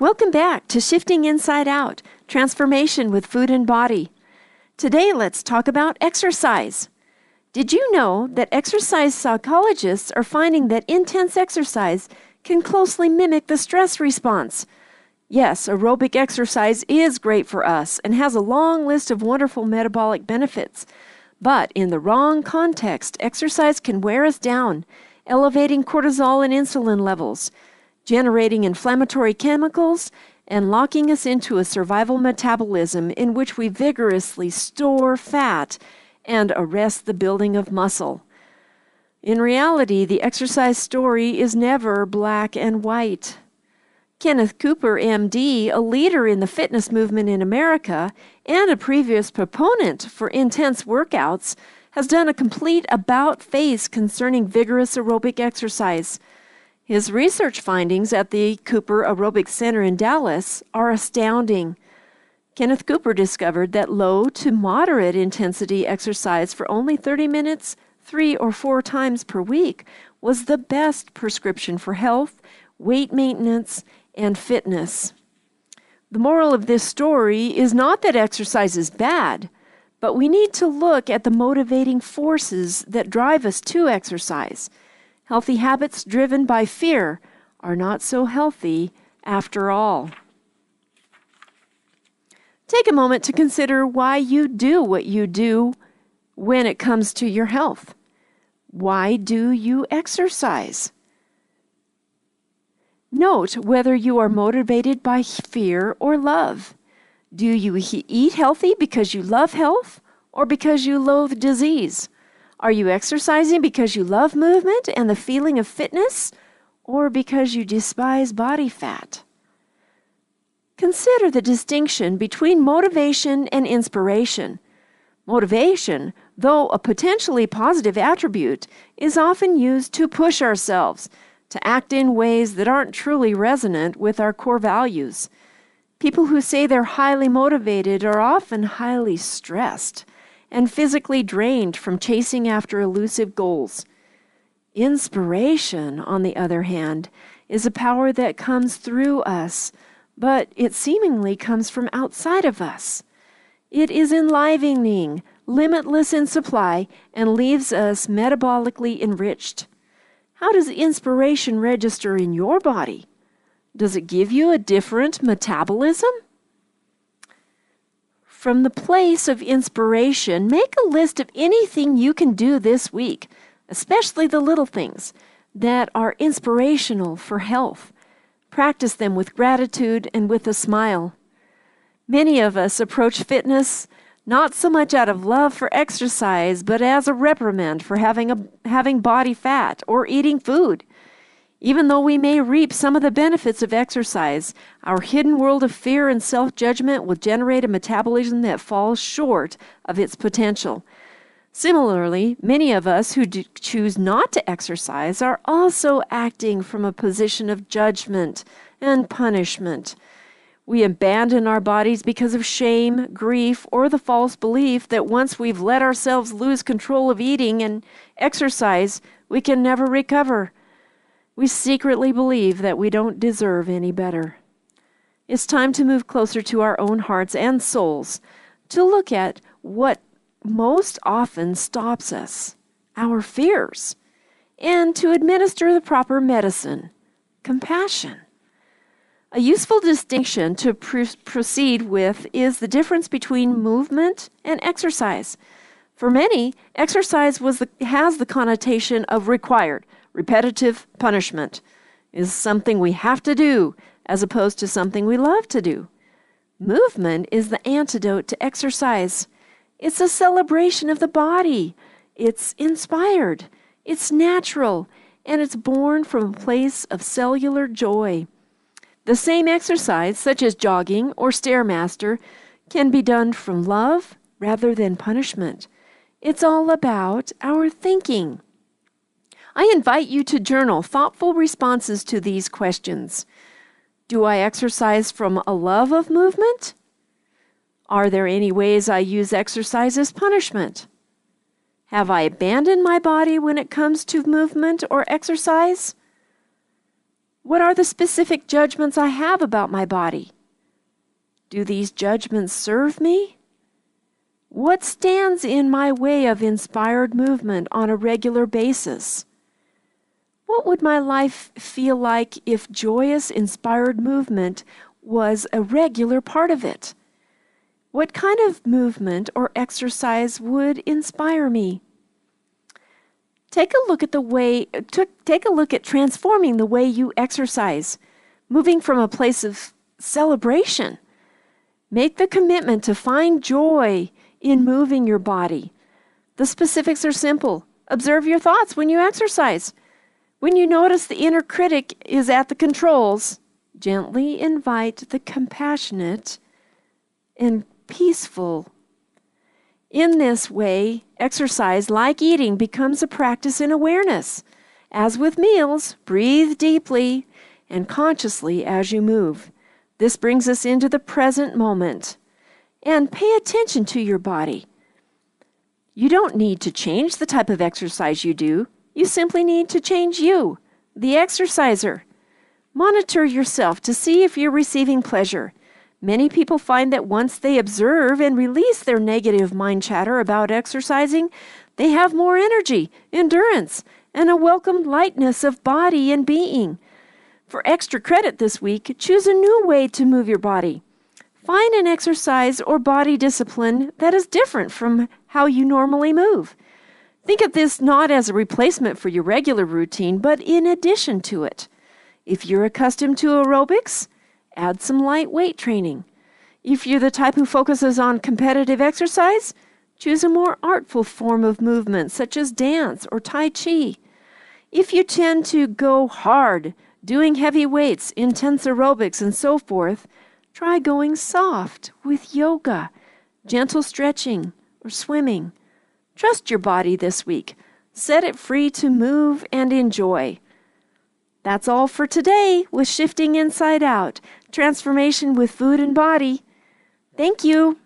Welcome back to Shifting Inside Out, Transformation with Food and Body. Today, let's talk about exercise. Did you know that exercise psychologists are finding that intense exercise can closely mimic the stress response? Yes, aerobic exercise is great for us and has a long list of wonderful metabolic benefits. But in the wrong context, exercise can wear us down, elevating cortisol and insulin levels, generating inflammatory chemicals, and locking us into a survival metabolism in which we vigorously store fat and arrest the building of muscle. In reality, the exercise story is never black and white. Kenneth Cooper, MD, a leader in the fitness movement in America and a previous proponent for intense workouts, has done a complete about-face concerning vigorous aerobic exercise. His research findings at the Cooper Aerobic Center in Dallas are astounding. Kenneth Cooper discovered that low to moderate intensity exercise for only 30 minutes, 3 or 4 times per week was the best prescription for health, weight maintenance, and fitness. The moral of this story is not that exercise is bad, but we need to look at the motivating forces that drive us to exercise. Healthy habits driven by fear are not so healthy after all. Take a moment to consider why you do what you do when it comes to your health. Why do you exercise? Note whether you are motivated by fear or love. Do you eat healthy because you love health or because you loathe disease? Are you exercising because you love movement and the feeling of fitness, or because you despise body fat? Consider the distinction between motivation and inspiration. Motivation, though a potentially positive attribute, is often used to push ourselves, to act in ways that aren't truly resonant with our core values. People who say they're highly motivated are often highly stressed and physically drained from chasing after elusive goals. Inspiration, on the other hand, is a power that comes through us, but it seemingly comes from outside of us. It is enlivening, limitless in supply, and leaves us metabolically enriched. How does inspiration register in your body? Does it give you a different metabolism? From the place of inspiration, make a list of anything you can do this week, especially the little things that are inspirational for health. Practice them with gratitude and with a smile. Many of us approach fitness not so much out of love for exercise, but as a reprimand for having body fat or eating food. Even though we may reap some of the benefits of exercise, our hidden world of fear and self-judgment will generate a metabolism that falls short of its potential. Similarly, many of us who choose not to exercise are also acting from a position of judgment and punishment. We abandon our bodies because of shame, grief, or the false belief that once we've let ourselves lose control of eating and exercise, we can never recover. We secretly believe that we don't deserve any better. It's time to move closer to our own hearts and souls, to look at what most often stops us, our fears, and to administer the proper medicine, compassion. A useful distinction to proceed with is the difference between movement and exercise. For many, exercise has the connotation of required, repetitive punishment, is something we have to do as opposed to something we love to do. Movement is the antidote to exercise. It's a celebration of the body. It's inspired. It's natural. And it's born from a place of cellular joy. The same exercise, such as jogging or Stairmaster, can be done from love rather than punishment. It's all about our thinking. I invite you to journal thoughtful responses to these questions. Do I exercise from a love of movement? Are there any ways I use exercise as punishment? Have I abandoned my body when it comes to movement or exercise? What are the specific judgments I have about my body? Do these judgments serve me? What stands in my way of inspired movement on a regular basis? What would my life feel like if joyous, inspired movement was a regular part of it? What kind of movement or exercise would inspire me? Take a look at transforming the way you exercise, moving from a place of celebration. Make the commitment to find joy in moving your body. The specifics are simple. Observe your thoughts when you exercise. When you notice the inner critic is at the controls, gently invite the compassionate and peaceful. In this way, exercise, like eating, becomes a practice in awareness. As with meals, breathe deeply and consciously as you move. This brings us into the present moment. And pay attention to your body. You don't need to change the type of exercise you do. You simply need to change you, the exerciser. Monitor yourself to see if you're receiving pleasure. Many people find that once they observe and release their negative mind chatter about exercising, they have more energy, endurance, and a welcome lightness of body and being. For extra credit this week, choose a new way to move your body. Find an exercise or body discipline that is different from how you normally move. Think of this not as a replacement for your regular routine, but in addition to it. If you're accustomed to aerobics, add some light weight training. If you're the type who focuses on competitive exercise, choose a more artful form of movement, such as dance or Tai Chi. If you tend to go hard, doing heavy weights, intense aerobics, and so forth, try going soft with yoga, gentle stretching, or swimming. Trust your body this week. Set it free to move and enjoy. That's all for today with Shifting Inside Out, Transformation with Food and Body. Thank you.